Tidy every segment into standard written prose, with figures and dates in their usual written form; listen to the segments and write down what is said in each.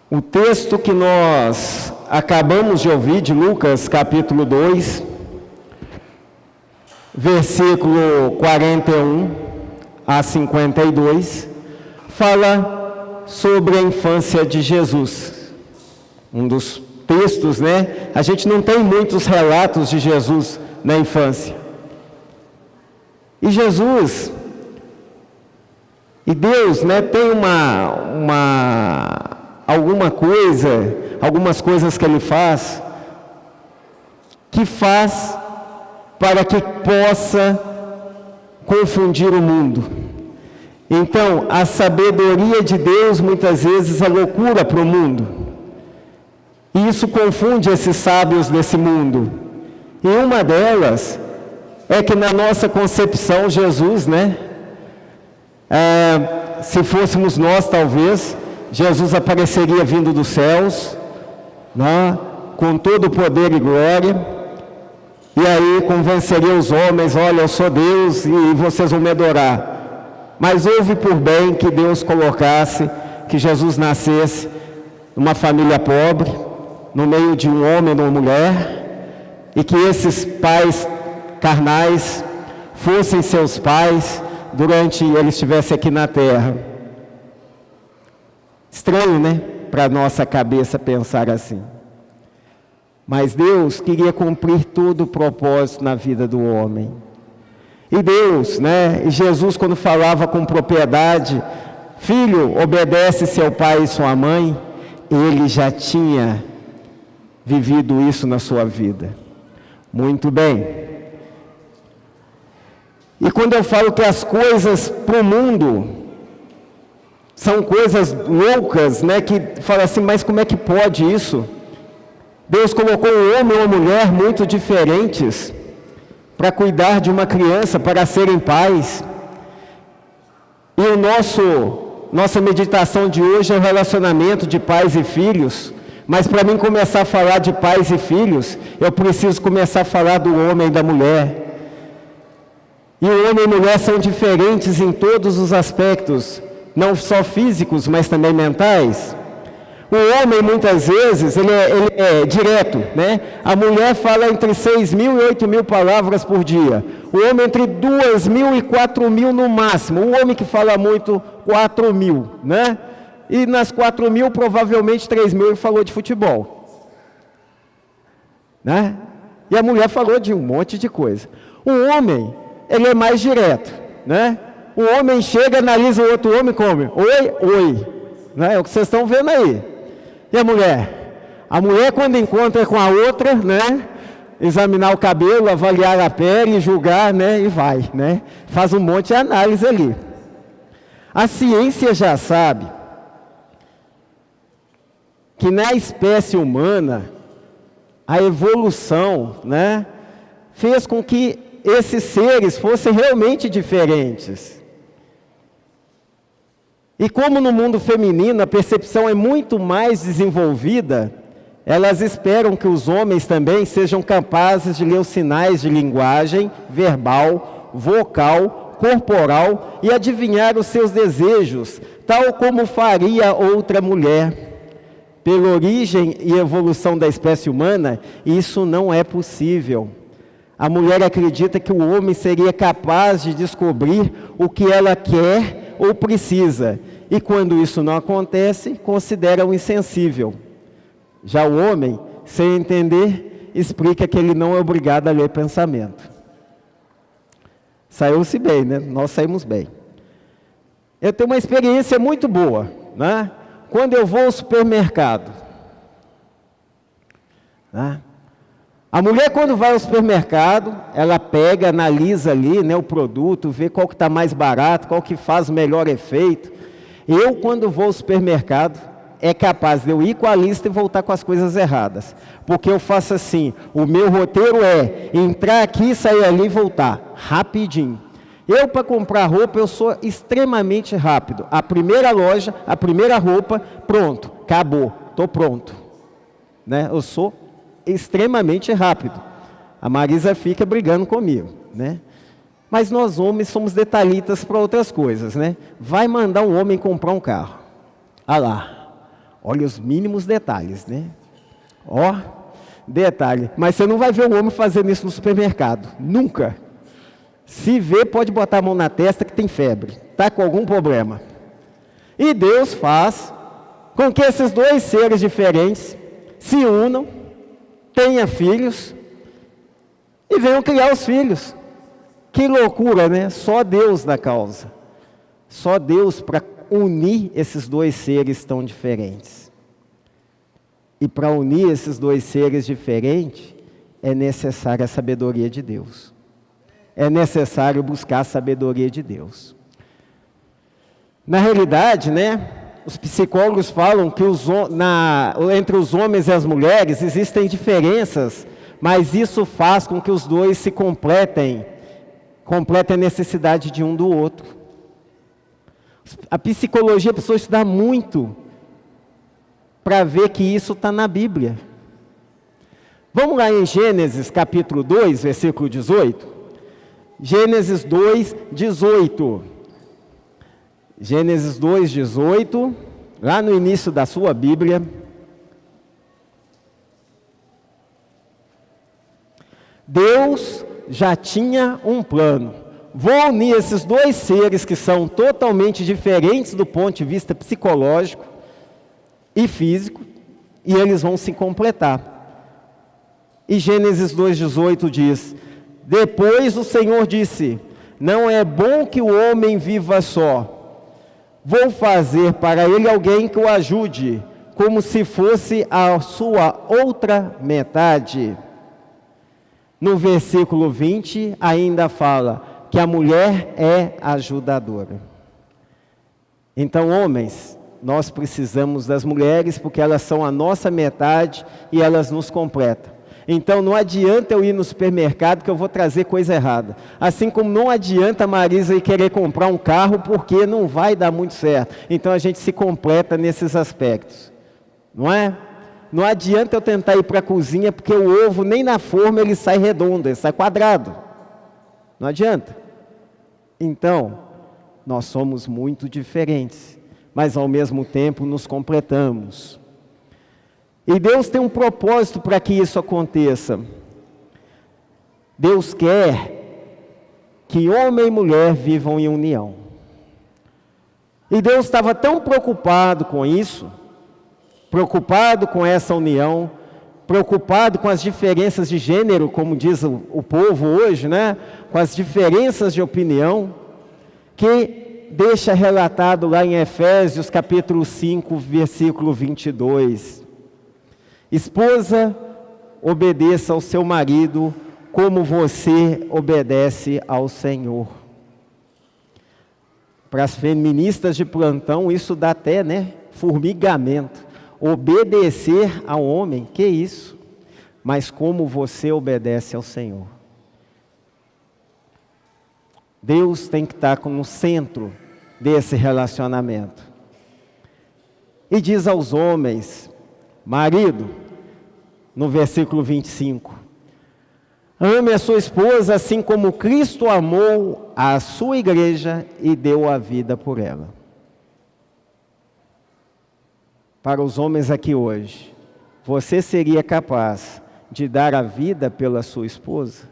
O texto que nós acabamos de ouvir, de Lucas, capítulo 2, versículo 41 a 52, fala sobre a infância de Jesus. Um dos textos, né? A gente não tem muitos relatos de Jesus na infância. E Jesus, e Deus, né, tem algumas coisas que Ele faz, para que possa confundir o mundo. Então, a sabedoria de Deus muitas vezes é loucura para o mundo. E isso confunde esses sábios desse mundo. E uma delas é que na nossa concepção, Jesus, né? Se fôssemos nós, talvez, Jesus apareceria vindo dos céus, né, com todo o poder e glória, e aí convenceria os homens: olha, eu sou Deus e vocês vão me adorar. Mas houve por bem que Deus colocasse, que Jesus nascesse numa família pobre, no meio de um homem e uma mulher, e que esses pais carnais fossem seus pais durante ele estivesse aqui na terra. Estranho, né? Para a nossa cabeça pensar assim. Mas Deus queria cumprir todo o propósito na vida do homem. E Deus, né? E Jesus, quando falava com propriedade: filho, obedece seu pai e sua mãe, ele já tinha vivido isso na sua vida. Muito bem. E quando eu falo que as coisas para o mundo são coisas loucas, né, que fala assim, mas como é que pode isso? Deus colocou um homem e uma mulher muito diferentes para cuidar de uma criança, para serem pais. E nossa meditação de hoje é o relacionamento de pais e filhos. Mas para mim começar a falar de pais e filhos, eu preciso começar a falar do homem e da mulher. E o homem e a mulher são diferentes em todos os aspectos, não só físicos, mas também mentais. O homem, muitas vezes, ele é direto, né? A mulher fala entre 6.000 e 8.000 palavras por dia. O homem entre 2.000 e 4.000 no máximo. O homem que fala muito, 4.000, né? E nas 4.000, provavelmente 3.000 ele falou de futebol, né? E a mulher falou de um monte de coisa. O homem, ele é mais direto, né? O homem chega, analisa o outro homem como: oi, oi, né? É o que vocês estão vendo aí. E a mulher? A mulher, quando encontra com a outra, né? Examinar o cabelo, avaliar a pele, julgar, né? E vai, né? Faz um monte de análise ali. A ciência já sabe que na espécie humana, a evolução, né? Fez com que esses seres fossem realmente diferentes. E como no mundo feminino a percepção é muito mais desenvolvida, elas esperam que os homens também sejam capazes de ler os sinais de linguagem verbal, vocal, corporal e adivinhar os seus desejos, tal como faria outra mulher. Pela origem e evolução da espécie humana, isso não é possível. A mulher acredita que o homem seria capaz de descobrir o que ela quer ou precisa. E quando isso não acontece, considera-o insensível. Já o homem, sem entender, explica que ele não é obrigado a ler pensamento. Saiu-se bem, né? Nós saímos bem. Eu tenho uma experiência muito boa, né? Quando eu vou ao supermercado, né? A mulher, quando vai ao supermercado, ela pega, analisa ali, né, o produto, vê qual que está mais barato, qual que faz o melhor efeito. Eu, quando vou ao supermercado, é capaz de eu ir com a lista e voltar com as coisas erradas. Porque eu faço assim, o meu roteiro é entrar aqui, sair ali e voltar, rapidinho. Eu, para comprar roupa, eu sou extremamente rápido. A primeira loja, a primeira roupa, pronto, acabou, estou pronto. Né? Eu sou extremamente rápido. A Marisa fica brigando comigo, né? Mas nós homens somos detalhistas para outras coisas, né? Vai mandar um homem comprar um carro. Ah lá, Olha os mínimos detalhes, né? Ó, detalhe. Mas você não vai ver um homem fazendo isso no supermercado. Nunca. Se vê, pode botar a mão na testa que tem febre. Está com algum problema. E Deus faz com que esses dois seres diferentes se unam, tenham filhos e venham criar os filhos. Que loucura, né? Só Deus dá causa. Só Deus para unir esses dois seres tão diferentes. E para unir esses dois seres diferentes, é necessária a sabedoria de Deus. É necessário buscar a sabedoria de Deus. Na realidade, né, os psicólogos falam que entre os homens e as mulheres existem diferenças, mas isso faz com que os dois se completem a necessidade de um do outro. A psicologia precisou estudar muito para ver que isso está na Bíblia. Vamos lá em Gênesis capítulo 2, versículo 18. Gênesis 2, 18. Gênesis 2, 18, lá no início da sua Bíblia. Deus já tinha um plano. Vou unir esses dois seres que são totalmente diferentes do ponto de vista psicológico e físico, e eles vão se completar. E Gênesis 2,18 diz: depois o Senhor disse: não é bom que o homem viva só. Vou fazer para ele alguém que o ajude, como se fosse a sua outra metade. No versículo 20 ainda fala que a mulher é ajudadora. Então, homens, nós precisamos das mulheres porque elas são a nossa metade e elas nos completam. Então não adianta eu ir no supermercado que eu vou trazer coisa errada. Assim como não adianta a Marisa ir querer comprar um carro porque não vai dar muito certo. Então a gente se completa nesses aspectos. Não é? Não adianta eu tentar ir para a cozinha porque o ovo nem na forma ele sai redondo, ele sai quadrado. Não adianta. Então, nós somos muito diferentes, mas ao mesmo tempo nos completamos. E Deus tem um propósito para que isso aconteça. Deus quer que homem e mulher vivam em união. E Deus estava tão preocupado com isso, preocupado com essa união, preocupado com as diferenças de gênero, como diz o povo hoje, né? Com as diferenças de opinião, que deixa relatado lá em Efésios capítulo 5, versículo 22. Esposa, obedeça ao seu marido como você obedece ao Senhor. Para as feministas de plantão, isso dá até, né, formigamento. Obedecer ao homem, que isso? Mas como você obedece ao Senhor. Deus tem que estar no centro desse relacionamento. E diz aos homens: marido, no versículo 25, ame a sua esposa assim como Cristo amou a sua igreja e deu a vida por ela. Para os homens aqui hoje, você seria capaz de dar a vida pela sua esposa?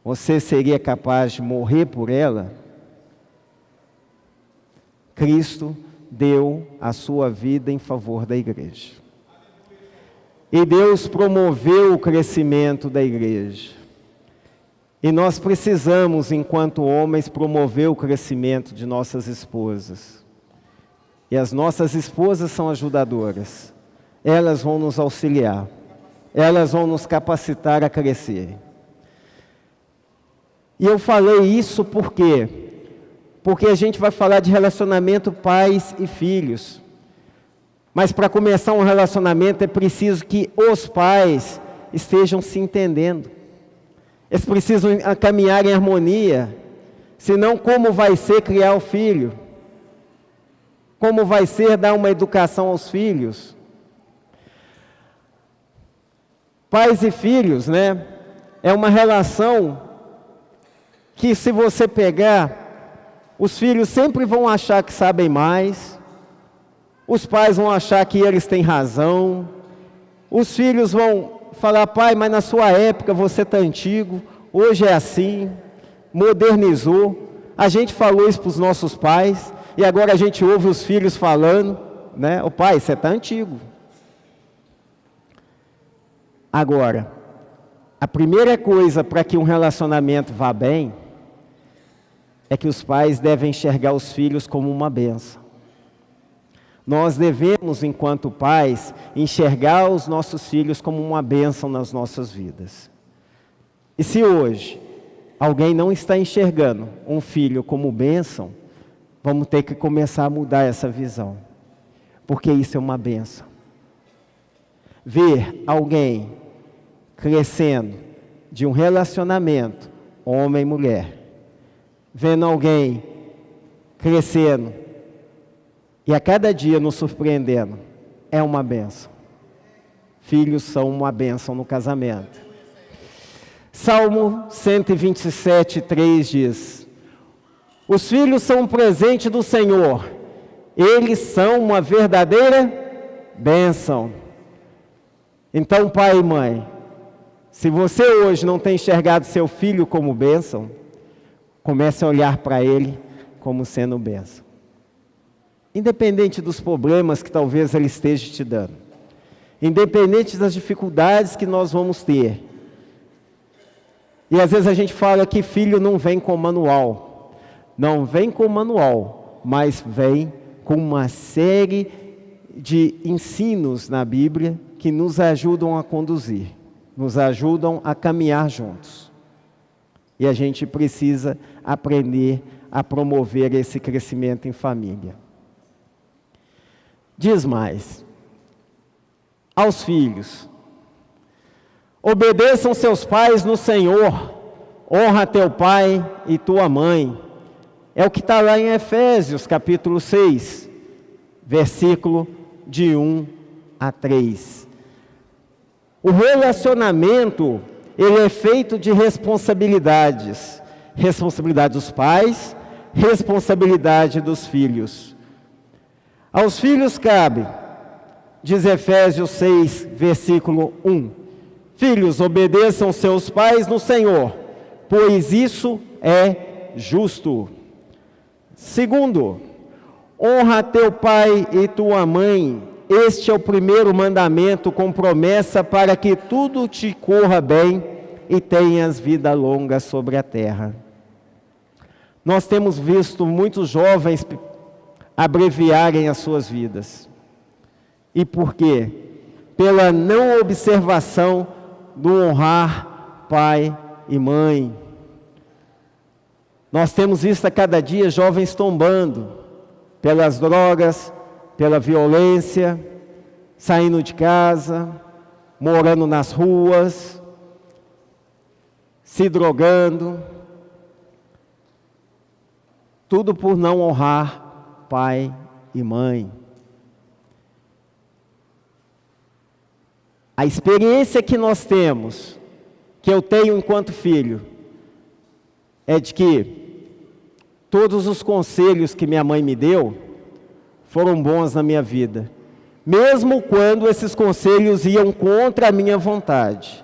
Você seria capaz de morrer por ela? Cristo deu a sua vida em favor da igreja. E Deus promoveu o crescimento da igreja. E nós precisamos, enquanto homens, promover o crescimento de nossas esposas. E as nossas esposas são ajudadoras. Elas vão nos auxiliar. Elas vão nos capacitar a crescer. E eu falei isso por quê? Porque a gente vai falar de relacionamento pais e filhos. Mas para começar um relacionamento é preciso que os pais estejam se entendendo. Eles precisam caminhar em harmonia. Senão, como vai ser criar o filho? Como vai ser dar uma educação aos filhos? Pais e filhos, né? É uma relação que, se você pegar, os filhos sempre vão achar que sabem mais, os pais vão achar que eles têm razão, os filhos vão falar: pai, mas na sua época você está antigo, hoje é assim, modernizou. A gente falou isso para os nossos pais, e agora a gente ouve os filhos falando, né? O pai, você está antigo. Agora, a primeira coisa para que um relacionamento vá bem, é que os pais devem enxergar os filhos como uma bênção. Nós devemos, enquanto pais, enxergar os nossos filhos como uma bênção nas nossas vidas. E se hoje alguém não está enxergando um filho como bênção, vamos ter que começar a mudar essa visão, porque isso é uma bênção. Ver alguém crescendo de um relacionamento, homem e mulher, vendo alguém crescendo e a cada dia nos surpreendendo, é uma bênção. Filhos são uma bênção no casamento. Salmo 127, 3 diz: os filhos são um presente do Senhor, eles são uma verdadeira bênção. Então, pai e mãe, se você hoje não tem enxergado seu filho como bênção, comece a olhar para ele como sendo bênção. Independente dos problemas que talvez ele esteja te dando, independente das dificuldades que nós vamos ter. E às vezes a gente fala que filho não vem com manual. Não vem com manual, mas vem com uma série de ensinos na Bíblia que nos ajudam a conduzir, nos ajudam a caminhar juntos. E a gente precisa aprender a promover esse crescimento em família. Diz mais: aos filhos, obedeçam seus pais no Senhor, honra teu pai e tua mãe. É o que está lá em Efésios capítulo 6, versículo de 1 a 3. O relacionamento, ele é feito de responsabilidades. Responsabilidade dos pais, responsabilidade dos filhos. Aos filhos cabe, diz Efésios 6, versículo 1, filhos, obedeçam seus pais no Senhor, pois isso é justo. Segundo, honra teu pai e tua mãe, este é o primeiro mandamento com promessa para que tudo te corra bem e tenhas vida longa sobre a terra. Nós temos visto muitos jovens abreviarem as suas vidas. E por quê? Pela não observação do honrar pai e mãe. Nós temos visto a cada dia jovens tombando pelas drogas, pela violência, saindo de casa, morando nas ruas, se drogando, tudo por não honrar pai e mãe. A experiência que nós temos, que eu tenho enquanto filho, é de que todos os conselhos que minha mãe me deu foram bons na minha vida, mesmo quando esses conselhos iam contra a minha vontade.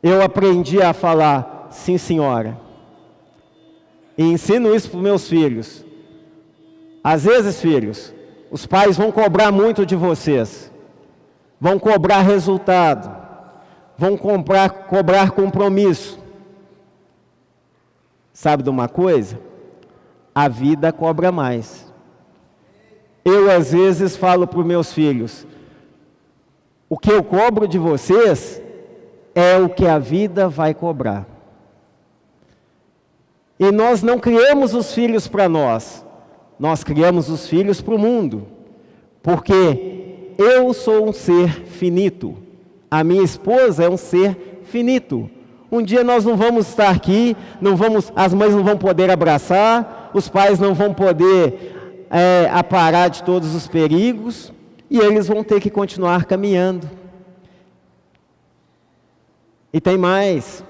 Eu aprendi a falar, sim senhora, e ensino isso para os meus filhos. Às vezes, filhos, os pais vão cobrar muito de vocês, vão cobrar resultado, vão cobrar compromisso. Sabe de uma coisa? A vida cobra mais. Eu, às vezes, falo para os meus filhos, o que eu cobro de vocês é o que a vida vai cobrar. E nós não criamos os filhos para nós, nós criamos os filhos para o mundo, porque eu sou um ser finito, a minha esposa é um ser finito. Um dia nós não vamos estar aqui, as mães não vão poder abraçar, os pais não vão poder aparar de todos os perigos, e eles vão ter que continuar caminhando. E tem mais,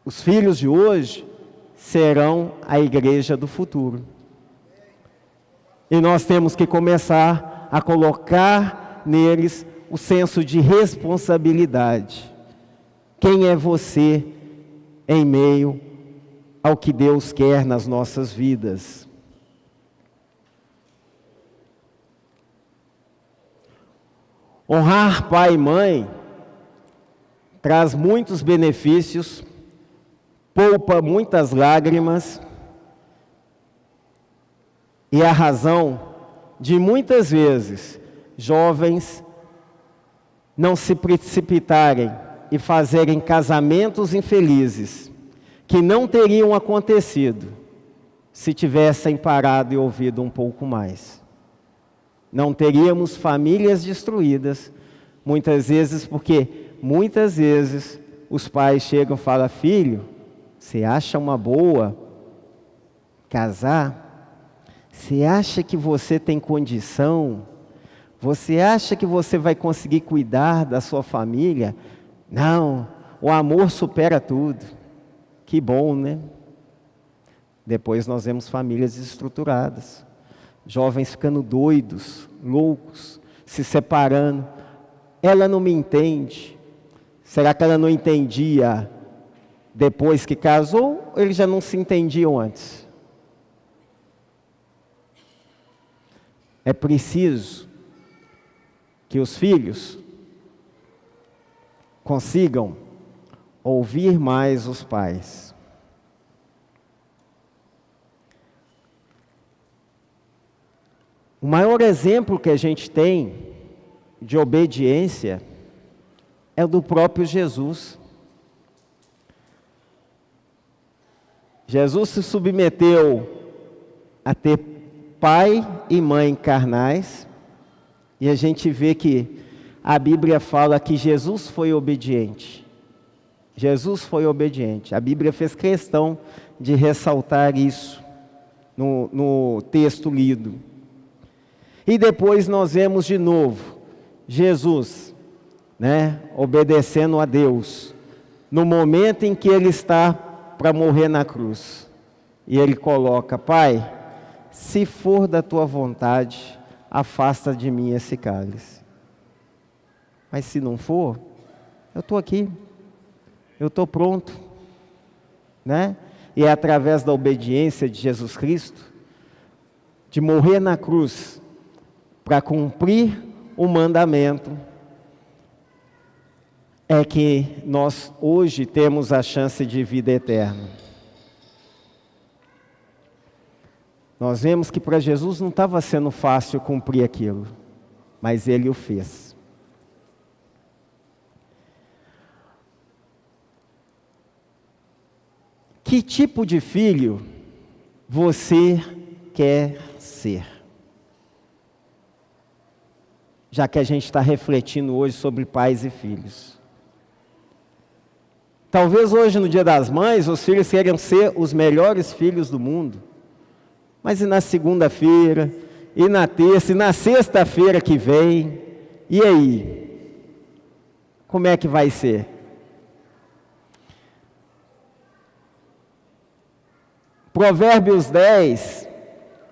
os filhos de hoje serão a igreja do futuro. E nós temos que começar a colocar neles o senso de responsabilidade. Quem é você em meio ao que Deus quer nas nossas vidas? Honrar pai e mãe traz muitos benefícios, poupa muitas lágrimas, e é a razão de muitas vezes jovens não se precipitarem e fazerem casamentos infelizes, que não teriam acontecido se tivessem parado e ouvido um pouco mais. Não teríamos famílias destruídas, muitas vezes, porque muitas vezes os pais chegam e falam: filho, você acha uma boa casar? Você acha que você tem condição? Você acha que você vai conseguir cuidar da sua família? Não, o amor supera tudo. Que bom, né? Depois nós vemos famílias desestruturadas, jovens ficando doidos, loucos, se separando. Ela não me entende. Será que ela não entendia depois que casou, ou eles já não se entendiam antes? É preciso que os filhos consigam ouvir mais os pais. O maior exemplo que a gente tem de obediência é o do próprio Jesus. Jesus se submeteu a ter pai e mãe carnais, e a gente vê que a Bíblia fala que Jesus foi obediente. Jesus foi obediente. A Bíblia fez questão de ressaltar isso no texto lido. E depois nós vemos de novo Jesus, obedecendo a Deus, no momento em que ele está para morrer na cruz. E ele coloca: Pai, se for da tua vontade, afasta de mim esse cálice. Mas se não for, eu estou aqui, eu estou pronto. E é através da obediência de Jesus Cristo, de morrer na cruz, para cumprir o mandamento, é que nós hoje temos a chance de vida eterna. Nós vemos que para Jesus não estava sendo fácil cumprir aquilo, mas Ele o fez. Que tipo de filho você quer ser? Já que a gente está refletindo hoje sobre pais e filhos. Talvez hoje, no Dia das Mães, os filhos queiram ser os melhores filhos do mundo. Mas e na segunda-feira, e na terça, e na sexta-feira que vem? E aí? Como é que vai ser? Provérbios 10,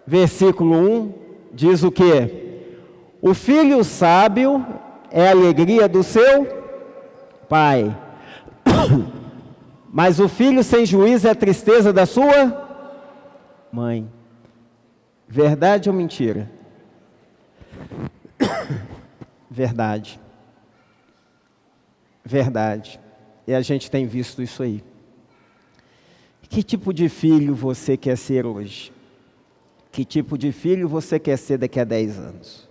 versículo 1, diz o quê? O filho sábio é a alegria do seu pai, mas o filho sem juízo é a tristeza da sua mãe. Verdade ou mentira? Verdade. Verdade. E a gente tem visto isso aí. Que tipo de filho você quer ser hoje? Que tipo de filho você quer ser daqui a 10 anos?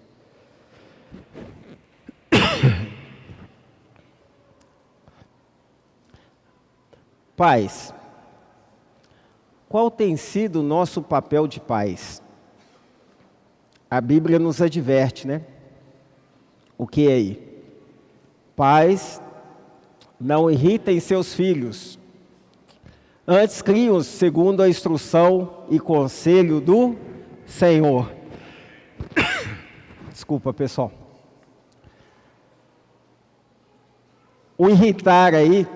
Pais, qual tem sido o nosso papel de pais? A Bíblia nos adverte, O que é aí? Pais, não irritem seus filhos. Antes criem-os segundo a instrução e conselho do Senhor. Desculpa, pessoal. O irritar aí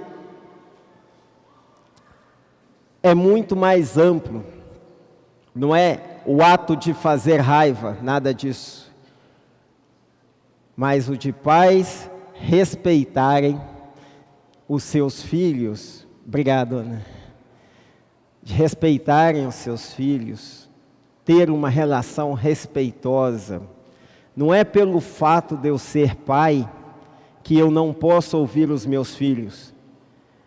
é muito mais amplo. Não é o ato de fazer raiva, nada disso. Mas o de pais respeitarem os seus filhos. Obrigado, Ana. De respeitarem os seus filhos, ter uma relação respeitosa. Não é pelo fato de eu ser pai que eu não posso ouvir os meus filhos.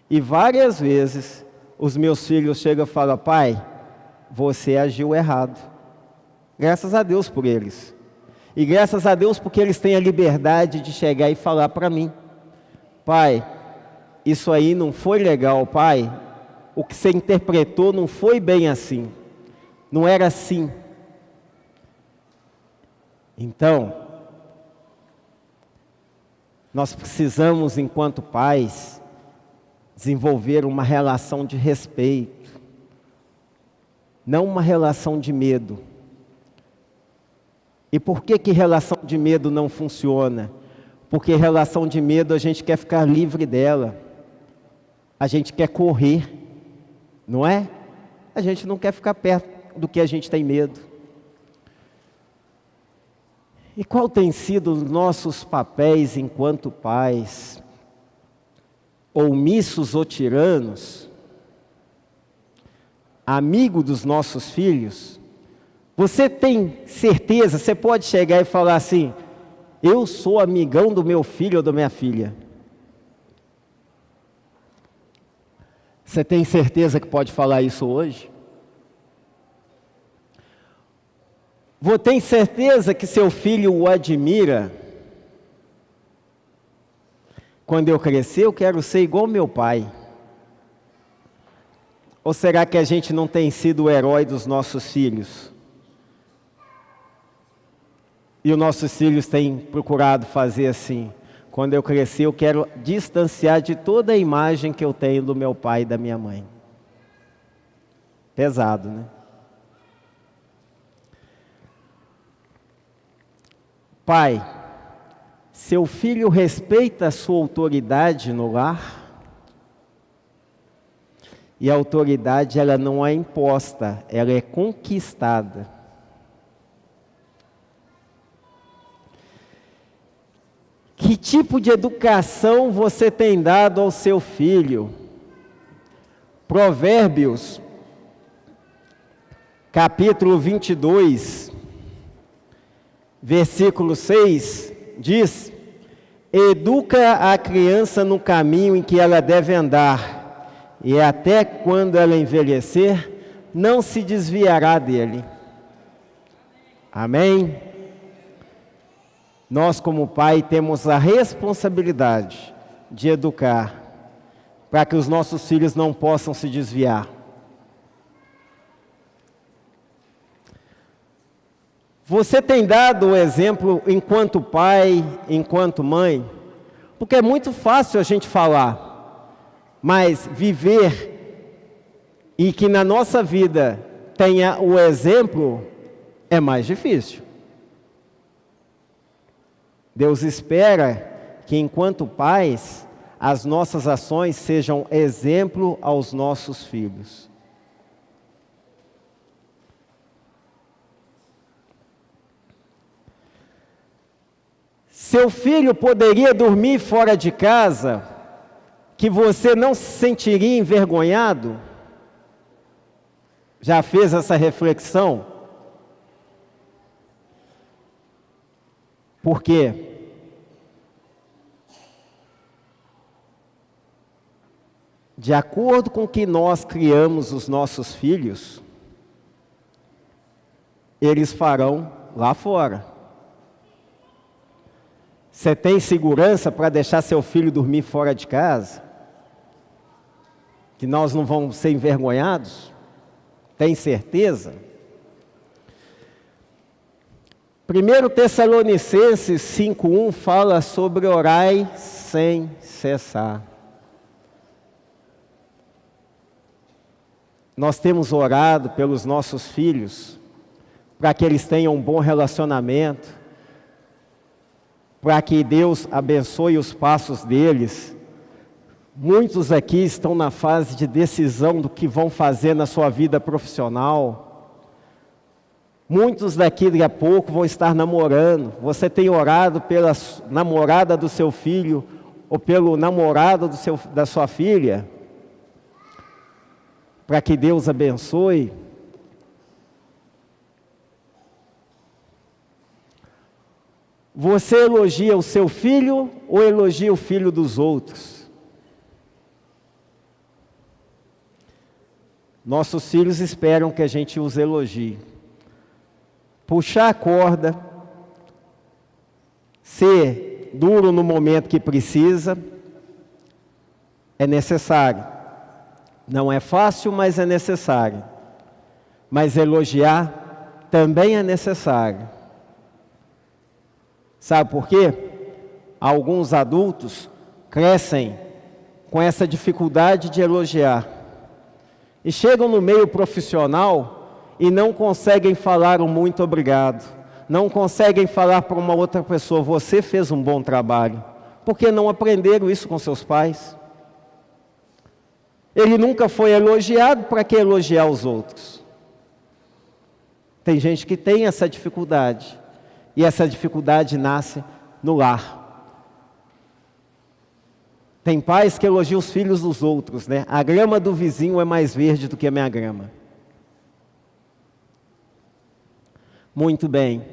E várias vezes os meus filhos chegam e falam: pai, você agiu errado. Graças a Deus por eles. E graças a Deus porque eles têm a liberdade de chegar e falar para mim: pai, isso aí não foi legal, pai. O que você interpretou não foi bem assim. Não era assim. Então, nós precisamos, enquanto pais, desenvolver uma relação de respeito, não uma relação de medo. E por que relação de medo não funciona? Porque relação de medo a gente quer ficar livre dela, a gente quer correr, não é? A gente não quer ficar perto do que a gente tem medo. E qual tem sido os nossos papéis enquanto pais? Omissos ou tiranos? Amigo dos nossos filhos? Você tem certeza, você pode chegar e falar assim: eu sou amigão do meu filho ou da minha filha? Você tem certeza que pode falar isso hoje? Você tem certeza que seu filho o admira? Quando eu crescer, eu quero ser igual ao meu pai. Ou será que a gente não tem sido o herói dos nossos filhos? E os nossos filhos têm procurado fazer assim: quando eu crescer, eu quero distanciar de toda a imagem que eu tenho do meu pai e da minha mãe. Pesado, né? Pai, seu filho respeita a sua autoridade no lar? E a autoridade, ela não é imposta, ela é conquistada. Que tipo de educação você tem dado ao seu filho? Provérbios, capítulo 22, versículo 6, diz: educa a criança no caminho em que ela deve andar, e até quando ela envelhecer, não se desviará dele. Amém? Nós, como pai, temos a responsabilidade de educar, para que os nossos filhos não possam se desviar. Você tem dado o exemplo enquanto pai, enquanto mãe? Porque é muito fácil a gente falar, mas viver e que na nossa vida tenha o exemplo é mais difícil. Deus espera que, enquanto pais, as nossas ações sejam exemplo aos nossos filhos. Seu filho poderia dormir fora de casa, que você não se sentiria envergonhado? Já fez essa reflexão? Por quê? De acordo com que nós criamos os nossos filhos, eles farão lá fora. Você tem segurança para deixar seu filho dormir fora de casa? Que nós não vamos ser envergonhados? Tem certeza? 1 Tessalonicenses 5:1 fala sobre orai sem cessar. Nós temos orado pelos nossos filhos, para que eles tenham um bom relacionamento, para que Deus abençoe os passos deles. Muitos aqui estão na fase de decisão do que vão fazer na sua vida profissional. Muitos daqui a pouco vão estar namorando. Você tem orado pela namorada do seu filho ou pelo namorado da sua filha? Para que Deus abençoe. Você elogia o seu filho ou elogia o filho dos outros? Nossos filhos esperam que a gente os elogie. Puxar a corda, ser duro no momento que precisa, é necessário. Não é fácil, mas é necessário. Mas elogiar também é necessário. Sabe por quê? Alguns adultos crescem com essa dificuldade de elogiar. E chegam no meio profissional e não conseguem falar um muito obrigado. Não conseguem falar para uma outra pessoa, você fez um bom trabalho. Porque não aprenderam isso com seus pais. Ele nunca foi elogiado, para que elogiar os outros? Tem gente que tem essa dificuldade. E essa dificuldade nasce no lar. Tem pais que elogiam os filhos dos outros, né? A grama do vizinho é mais verde do que a minha grama. Muito bem.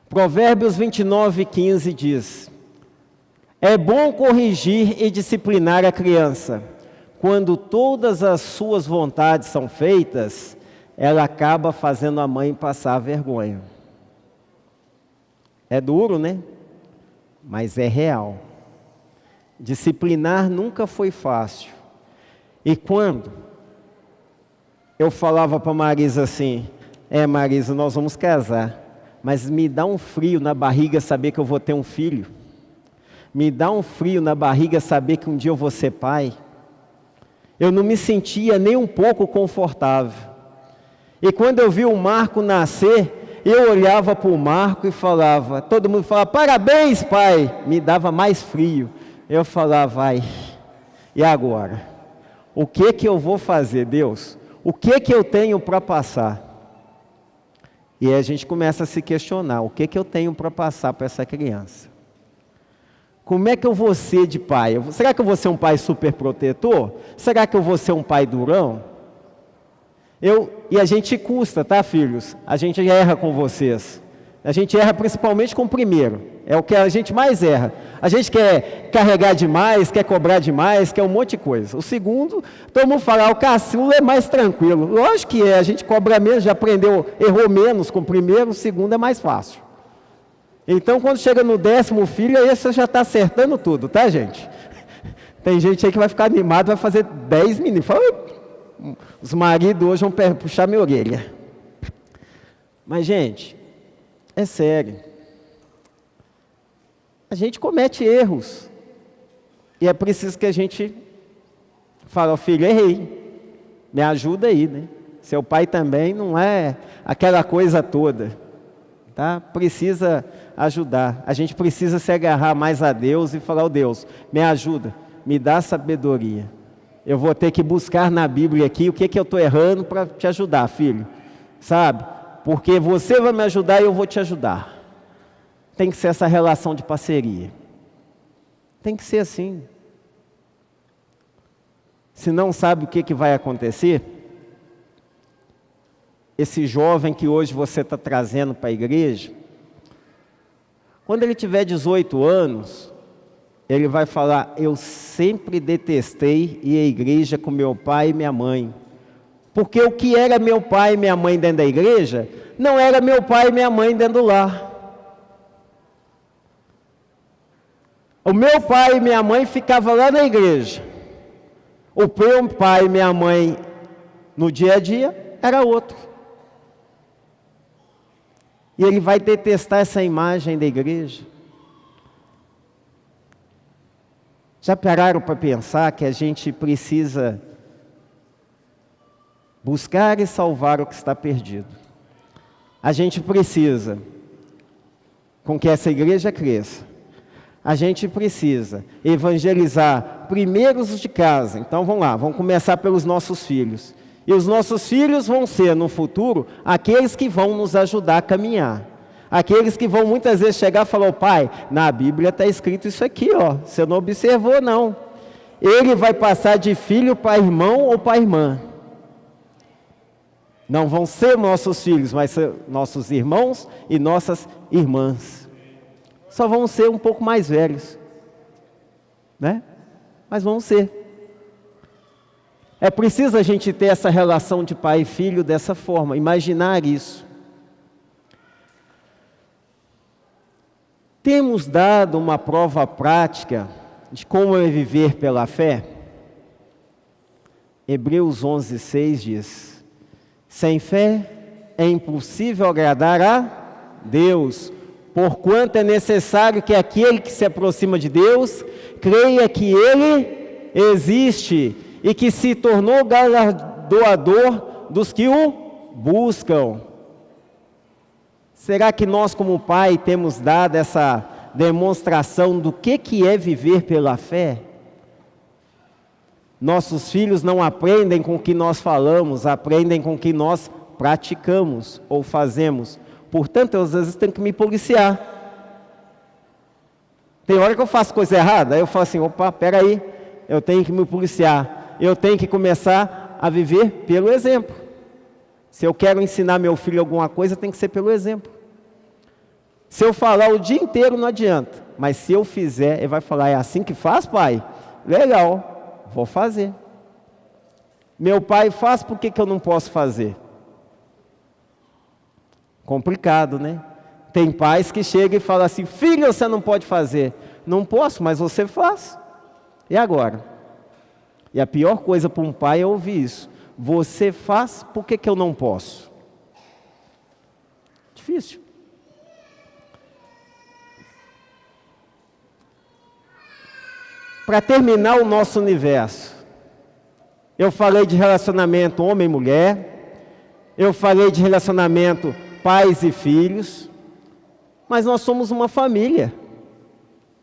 Provérbios 29:15 diz: é bom corrigir e disciplinar a criança. Quando todas as suas vontades são feitas, ela acaba fazendo a mãe passar vergonha. É duro, né? Mas é real. Disciplinar nunca foi fácil. E quando eu falava para Marisa assim, Marisa, nós vamos casar, mas me dá um frio na barriga saber que eu vou ter um filho. Me dá um frio na barriga saber que um dia eu vou ser pai. Eu não me sentia nem um pouco confortável. E quando eu vi o Marco nascer, eu olhava para o Marco e falava, todo mundo falava, parabéns pai, me dava mais frio. Eu falava, ai, e agora? O que eu vou fazer, Deus? O que eu tenho para passar? E aí a gente começa a se questionar, o que eu tenho para passar para essa criança? Como é que eu vou ser de pai? Será que eu vou ser um pai super protetor? Será que eu vou ser um pai durão? E a gente custa, tá, filhos? A gente erra com vocês. A gente erra principalmente com o primeiro. É o que a gente mais erra. A gente quer carregar demais, quer cobrar demais, quer um monte de coisa. O segundo, todo mundo fala, o caçula é mais tranquilo. Lógico que é, a gente cobra menos, já aprendeu, errou menos com o primeiro, o segundo é mais fácil. Então, quando chega no 10º filho, aí você já está acertando tudo, tá, gente? Tem gente aí que vai ficar animado, vai fazer 10 meninos. Fala, os maridos hoje vão puxar minha orelha. Mas, gente, é sério. A gente comete erros. E é preciso que a gente fale, filho, errei. Me ajuda aí, né? Seu pai também não é aquela coisa toda. Tá? Precisa ajudar. A gente precisa se agarrar mais a Deus e falar, Deus, me ajuda, me dá sabedoria. Eu vou ter que buscar na Bíblia aqui o que eu estou errando para te ajudar, filho. Sabe? Porque você vai me ajudar e eu vou te ajudar. Tem que ser essa relação de parceria. Tem que ser assim. Se não sabe o que vai acontecer, esse jovem que hoje você está trazendo para a igreja, quando ele tiver 18 anos, ele vai falar, eu sempre detestei ir à igreja com meu pai e minha mãe. Porque o que era meu pai e minha mãe dentro da igreja, não era meu pai e minha mãe dentro do lar. O meu pai e minha mãe ficavam lá na igreja. O meu pai e minha mãe, no dia a dia, era outro. E ele vai detestar essa imagem da igreja. Já pararam para pensar que a gente precisa buscar e salvar o que está perdido? A gente precisa, com que essa igreja cresça, a gente precisa evangelizar primeiro os de casa. Então vamos lá, vamos começar pelos nossos filhos. E os nossos filhos vão ser, no futuro, aqueles que vão nos ajudar a caminhar. Aqueles que vão muitas vezes chegar e falar: pai, na Bíblia está escrito isso aqui, ó, você não observou não. Ele vai passar de filho para irmão ou para irmã. Não vão ser nossos filhos, mas ser nossos irmãos e nossas irmãs. Só vão ser um pouco mais velhos, né? Mas vão ser. É preciso a gente ter essa relação de pai e filho dessa forma, imaginar isso. Temos dado uma prova prática de como é viver pela fé? Hebreus 11:6 diz: sem fé é impossível agradar a Deus, porquanto é necessário que aquele que se aproxima de Deus creia que Ele existe e que se tornou galardoador dos que o buscam. Será que nós, como pai, temos dado essa demonstração do que é viver pela fé? Nossos filhos não aprendem com o que nós falamos, aprendem com o que nós praticamos ou fazemos. Portanto, eu às vezes tenho que me policiar. Tem hora que eu faço coisa errada, aí eu falo assim: opa, peraí, eu tenho que me policiar. Eu tenho que começar a viver pelo exemplo. Se eu quero ensinar meu filho alguma coisa, tem que ser pelo exemplo. Se eu falar o dia inteiro, não adianta. Mas se eu fizer, ele vai falar: é assim que faz, pai? Legal, vou fazer. Meu pai faz, por que eu não posso fazer? Complicado, né? Tem pais que chegam e falam assim: filho, você não pode fazer. Não posso, mas você faz. E agora? E a pior coisa para um pai é ouvir isso: você faz, por que eu não posso? Difícil. Para terminar o nosso universo, eu falei de relacionamento homem e mulher, eu falei de relacionamento pais e filhos, mas nós somos uma família.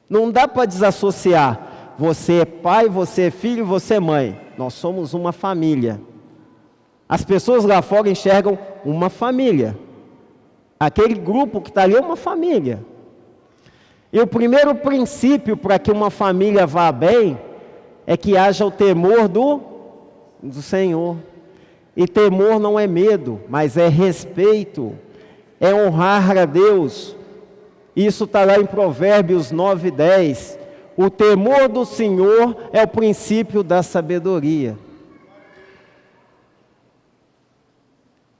Não dá para desassociar. Você é pai, você é filho, você é mãe. Nós somos uma família. As pessoas lá fora enxergam uma família. Aquele grupo que está ali é uma família. E o primeiro princípio para que uma família vá bem é que haja o temor do Senhor. E temor não é medo, mas é respeito, é honrar a Deus. Isso está lá em Provérbios 9:10. O temor do Senhor é o princípio da sabedoria.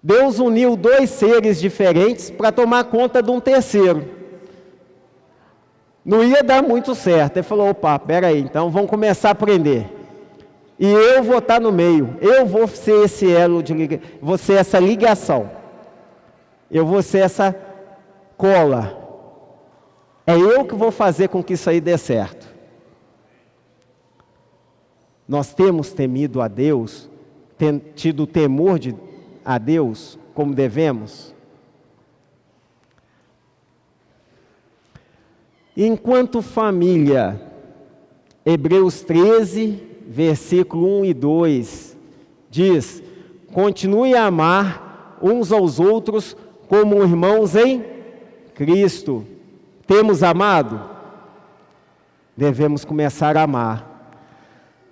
Deus uniu dois seres diferentes para tomar conta de um terceiro. Não ia dar muito certo. Ele falou: opa, peraí, então vamos começar a aprender. E eu vou estar no meio. Eu vou ser esse elo, vou ser essa ligação. Eu vou ser essa cola. É eu que vou fazer com que isso aí dê certo. Nós temos temido a Deus, tido temor a Deus como devemos? Enquanto família, Hebreus 13, versículo 1 e 2, diz: continue a amar uns aos outros como irmãos em Cristo. Temos amado? Devemos começar a amar.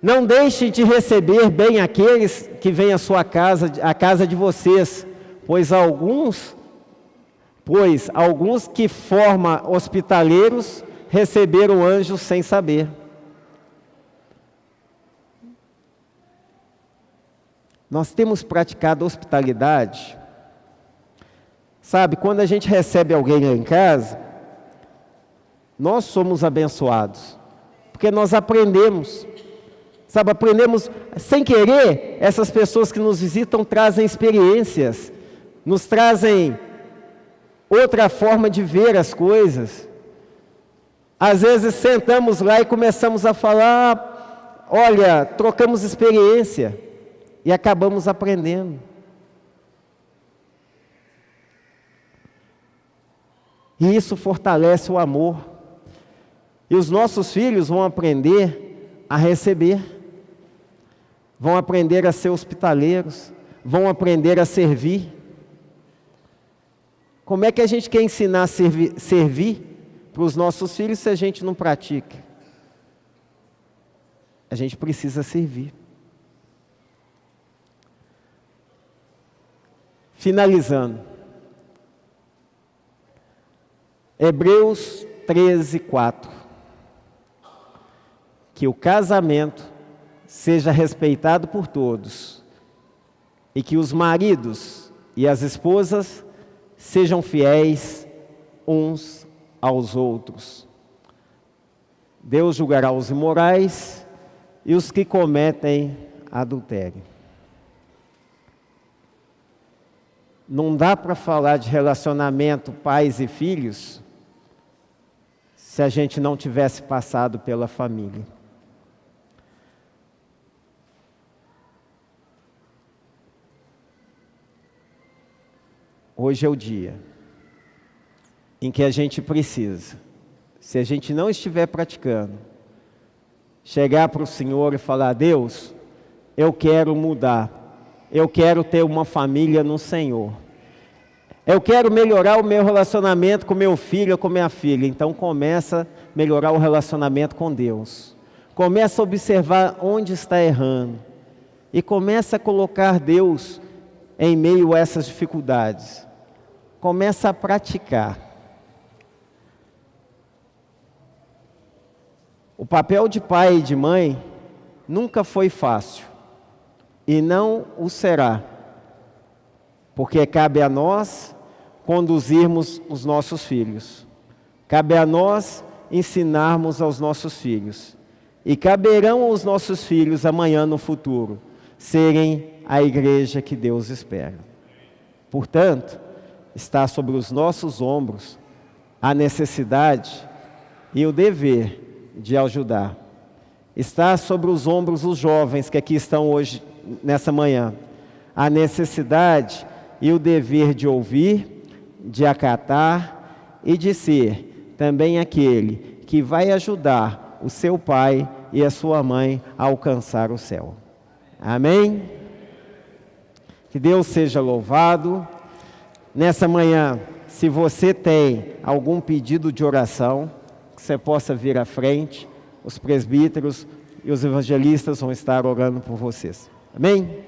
Não deixe de receber bem aqueles que vêm à sua casa, à casa de vocês, pois alguns que formam hospitaleiros receberam anjos sem saber. Nós temos praticado hospitalidade. Sabe, quando a gente recebe alguém lá em casa, nós somos abençoados, porque nós aprendemos. Sabe, aprendemos sem querer. Essas pessoas que nos visitam trazem experiências, nos trazem outra forma de ver as coisas. Às vezes sentamos lá e começamos a falar, olha, trocamos experiência e acabamos aprendendo. E isso fortalece o amor. E os nossos filhos vão aprender a receber, vão aprender a ser hospitaleiros, vão aprender a servir. Como é que a gente quer ensinar a servir para os nossos filhos se a gente não pratica? A gente precisa servir. Finalizando. Hebreus 13:4. Que o casamento seja respeitado por todos e que os maridos e as esposas sejam fiéis uns aos outros. Deus julgará os imorais e os que cometem adultério. Não dá para falar de relacionamento pais e filhos se a gente não tivesse passado pela família. Hoje é o dia em que a gente precisa, se a gente não estiver praticando, chegar para o Senhor e falar: Deus, eu quero mudar, eu quero ter uma família no Senhor, eu quero melhorar o meu relacionamento com meu filho ou com minha filha. Então começa a melhorar o relacionamento com Deus, começa a observar onde está errando e começa a colocar Deus em meio a essas dificuldades. Começa a praticar. O papel de pai e de mãe nunca foi fácil e não o será, porque cabe a nós conduzirmos os nossos filhos, cabe a nós ensinarmos aos nossos filhos, e caberão aos nossos filhos amanhã no futuro serem a igreja que Deus espera. Portanto, está sobre os nossos ombros a necessidade e o dever de ajudar. Está sobre os ombros dos jovens que aqui estão hoje, nessa manhã, a necessidade e o dever de ouvir, de acatar e de ser também aquele que vai ajudar o seu pai e a sua mãe a alcançar o céu. Amém? Que Deus seja louvado. Nessa manhã, se você tem algum pedido de oração, que você possa vir à frente, os presbíteros e os evangelistas vão estar orando por vocês. Amém?